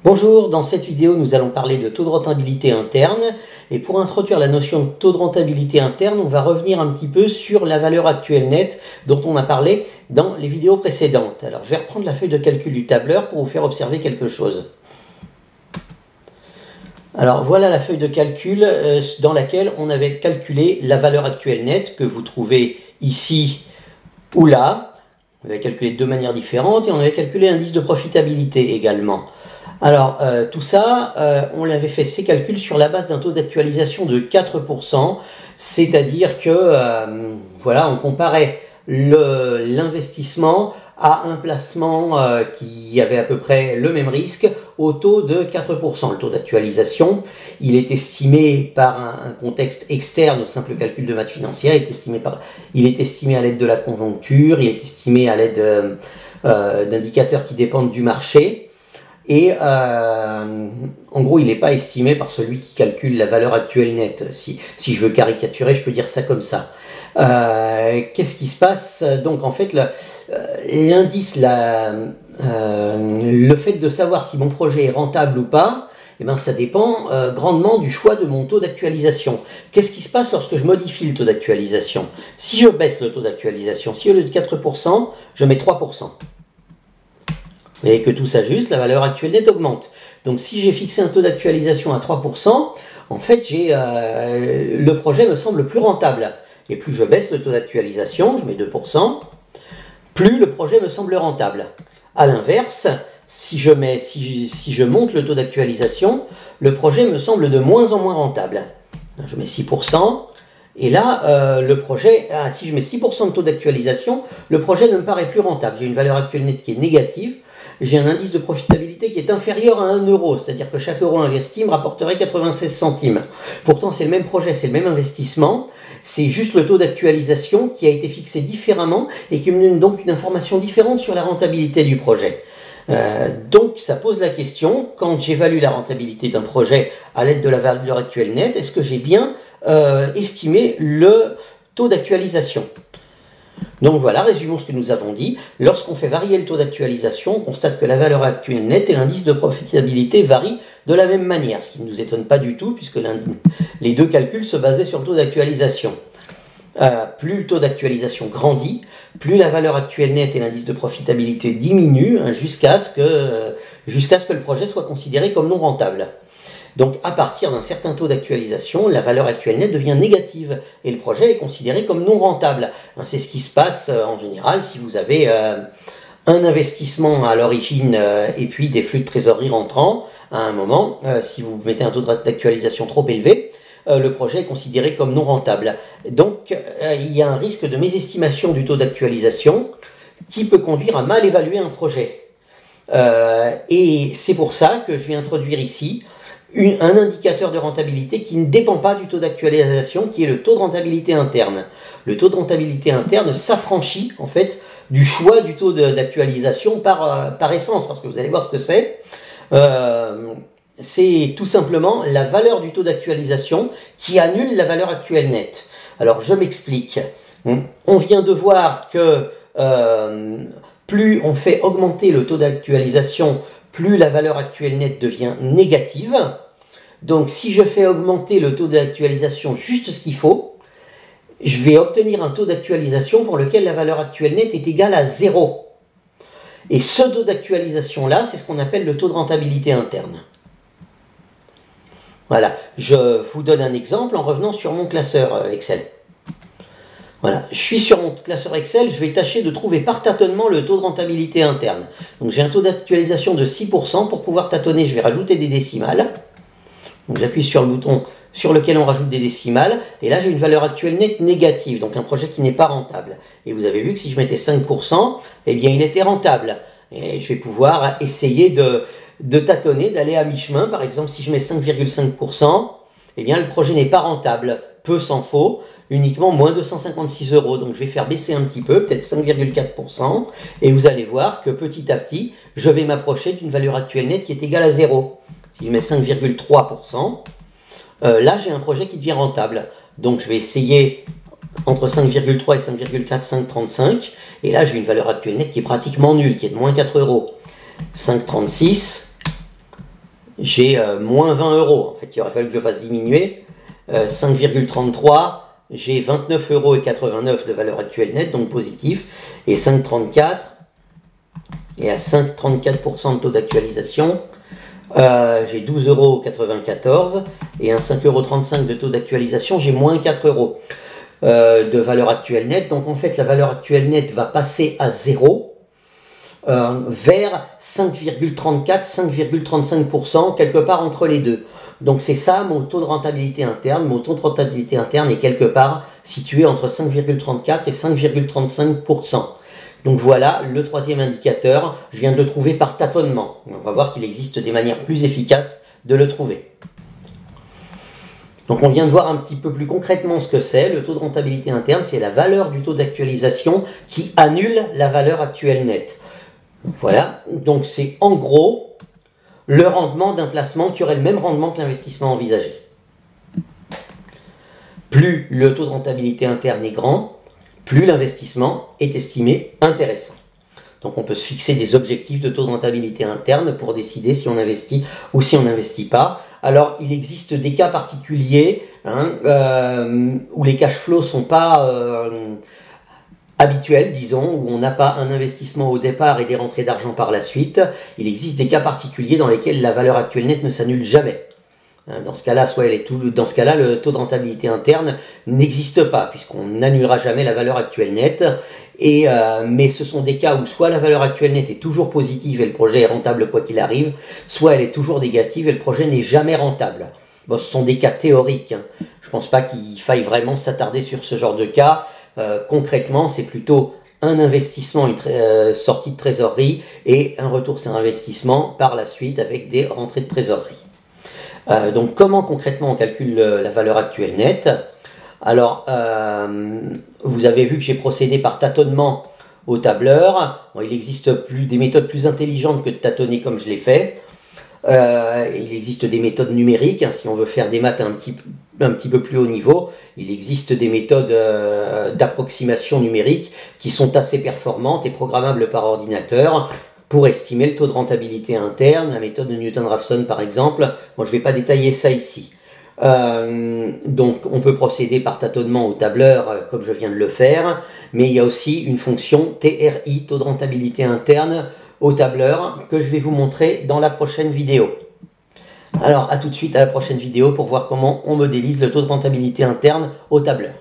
Bonjour, dans cette vidéo nous allons parler de taux de rentabilité interne et pour introduire la notion de taux de rentabilité interne on va revenir un petit peu sur la valeur actuelle nette dont on a parlé dans les vidéos précédentes. Alors je vais reprendre la feuille de calcul du tableur pour vous faire observer quelque chose. Alors voilà la feuille de calcul dans laquelle on avait calculé la valeur actuelle nette que vous trouvez ici ou là. On avait calculé de deux manières différentes et on avait calculé l'indice de profitabilité également. Alors, tout ça, on l'avait fait ces calculs sur la base d'un taux d'actualisation de 4%, c'est-à-dire que, voilà, on comparait l'investissement à un placement qui avait à peu près le même risque au taux de 4%. Le taux d'actualisation, il est estimé par un contexte externe au simple calcul de maths financière, il est estimé à l'aide de la conjoncture, il est estimé à l'aide d'indicateurs qui dépendent du marché. Et en gros, il n'est pas estimé par celui qui calcule la valeur actuelle nette. Si je veux caricaturer, je peux dire ça comme ça. Qu'est-ce qui se passe? Donc en fait, l'indice, le fait de savoir si mon projet est rentable ou pas, eh ben, ça dépend grandement du choix de mon taux d'actualisation. Qu'est-ce qui se passe lorsque je modifie le taux d'actualisation? Si je baisse le taux d'actualisation, si au lieu de 4%, je mets 3%. Vous voyez que tout s'ajuste, la valeur actuelle nette augmente. Donc si j'ai fixé un taux d'actualisation à 3%, en fait le projet me semble plus rentable. Et plus je baisse le taux d'actualisation, je mets 2%, plus le projet me semble rentable. A l'inverse, si je monte le taux d'actualisation, le projet me semble de moins en moins rentable. Je mets 6%. Et là, le projet, si je mets 6% de taux d'actualisation, le projet ne me paraît plus rentable. J'ai une valeur actuelle nette qui est négative. J'ai un indice de profitabilité qui est inférieur à 1 euro, c'est-à-dire que chaque euro investi me rapporterait 96 centimes. Pourtant, c'est le même projet, c'est le même investissement, c'est juste le taux d'actualisation qui a été fixé différemment et qui me donne donc une information différente sur la rentabilité du projet. Donc, ça pose la question, quand j'évalue la rentabilité d'un projet à l'aide de la valeur actuelle nette, est-ce que j'ai bien estimé le taux d'actualisation ? Donc voilà, résumons ce que nous avons dit. Lorsqu'on fait varier le taux d'actualisation, on constate que la valeur actuelle nette et l'indice de profitabilité varient de la même manière, ce qui ne nous étonne pas du tout puisque les deux calculs se basaient sur le taux d'actualisation. Plus le taux d'actualisation grandit, plus la valeur actuelle nette et l'indice de profitabilité diminuent jusqu'à ce que le projet soit considéré comme non rentable. Donc à partir d'un certain taux d'actualisation, la valeur actuelle nette devient négative et le projet est considéré comme non rentable. C'est ce qui se passe en général si vous avez un investissement à l'origine et puis des flux de trésorerie rentrants. À un moment, si vous mettez un taux d'actualisation trop élevé, le projet est considéré comme non rentable. Donc il y a un risque de mésestimation du taux d'actualisation qui peut conduire à mal évaluer un projet. Et c'est pour ça que je vais introduire ici un indicateur de rentabilité qui ne dépend pas du taux d'actualisation, qui est le taux de rentabilité interne. Le taux de rentabilité interne s'affranchit en fait du choix du taux d'actualisation par essence, parce que vous allez voir ce que c'est. C'est tout simplement la valeur du taux d'actualisation qui annule la valeur actuelle nette. Alors je m'explique. On vient de voir que plus on fait augmenter le taux d'actualisation, plus la valeur actuelle nette devient négative. Donc si je fais augmenter le taux d'actualisation juste ce qu'il faut, je vais obtenir un taux d'actualisation pour lequel la valeur actuelle nette est égale à 0. Et ce taux d'actualisation-là, c'est ce qu'on appelle le taux de rentabilité interne. Voilà, je vous donne un exemple en revenant sur mon classeur Excel. Voilà, je suis sur mon classeur Excel, je vais tâcher de trouver par tâtonnement le taux de rentabilité interne. Donc j'ai un taux d'actualisation de 6%, pour pouvoir tâtonner, je vais rajouter des décimales. Donc j'appuie sur le bouton sur lequel on rajoute des décimales, et là j'ai une valeur actuelle nette négative, donc un projet qui n'est pas rentable. Et vous avez vu que si je mettais 5%, eh bien il était rentable. Et je vais pouvoir essayer de tâtonner, d'aller à mi-chemin. Par exemple, si je mets 5,5%, eh bien le projet n'est pas rentable, peu s'en faut. Uniquement moins 256 €, donc je vais faire baisser un petit peu, peut-être 5,4%, et vous allez voir que petit à petit, je vais m'approcher d'une valeur actuelle nette qui est égale à 0. Si je mets 5,3%, là j'ai un projet qui devient rentable. Donc je vais essayer entre 5,3 et 5,4, 5,35, et là j'ai une valeur actuelle nette qui est pratiquement nulle, qui est de moins 4 €. 5,36, j'ai moins 20 euros. En fait, il aurait fallu que je fasse diminuer. 5,33, j'ai 29,89 euros de valeur actuelle nette, donc positif. Et 5,34, et à 5,34% de taux d'actualisation, j'ai 12,94 euros. Et un 5,35 euros de taux d'actualisation, j'ai moins 4 euros de valeur actuelle nette. Donc en fait, la valeur actuelle nette va passer à 0. Vers 5,34, 5,35%, quelque part entre les deux. Donc c'est ça mon taux de rentabilité interne. Mon taux de rentabilité interne est quelque part situé entre 5,34 et 5,35%. Donc voilà le troisième indicateur. Je viens de le trouver par tâtonnement. On va voir qu'il existe des manières plus efficaces de le trouver. Donc on vient de voir un petit peu plus concrètement ce que c'est. Le taux de rentabilité interne, c'est la valeur du taux d'actualisation qui annule la valeur actuelle nette. Voilà, donc c'est en gros le rendement d'un placement qui aurait le même rendement que l'investissement envisagé. Plus le taux de rentabilité interne est grand, plus l'investissement est estimé intéressant. Donc on peut se fixer des objectifs de taux de rentabilité interne pour décider si on investit ou si on n'investit pas. Alors il existe des cas particuliers où les cash flows sont pas habituel, disons, où on n'a pas un investissement au départ et des rentrées d'argent par la suite. Il existe des cas particuliers dans lesquels la valeur actuelle nette ne s'annule jamais. Dans ce cas-là, le taux de rentabilité interne n'existe pas, puisqu'on n'annulera jamais la valeur actuelle nette. Mais ce sont des cas où soit la valeur actuelle nette est toujours positive et le projet est rentable quoi qu'il arrive, soit elle est toujours négative et le projet n'est jamais rentable. Bon, ce sont des cas théoriques. Je ne pense pas qu'il faille vraiment s'attarder sur ce genre de cas. Concrètement, c'est plutôt un investissement, une sortie de trésorerie et un retour sur investissement par la suite avec des rentrées de trésorerie. Donc comment concrètement on calcule la valeur actuelle nette? Alors, vous avez vu que j'ai procédé par tâtonnement au tableur. Bon, il existe des méthodes plus intelligentes que de tâtonner comme je l'ai fait. Il existe des méthodes numériques, si on veut faire des maths un petit peu plus haut niveau. Il existe des méthodes d'approximation numérique qui sont assez performantes et programmables par ordinateur pour estimer le taux de rentabilité interne, la méthode de Newton-Raphson par exemple. Bon, je ne vais pas détailler ça ici. Donc on peut procéder par tâtonnement au tableur comme je viens de le faire, mais il y a aussi une fonction TRI, taux de rentabilité interne, au tableur que je vais vous montrer dans la prochaine vidéo. Alors à tout de suite à la prochaine vidéo pour voir comment on modélise le taux de rentabilité interne au tableur.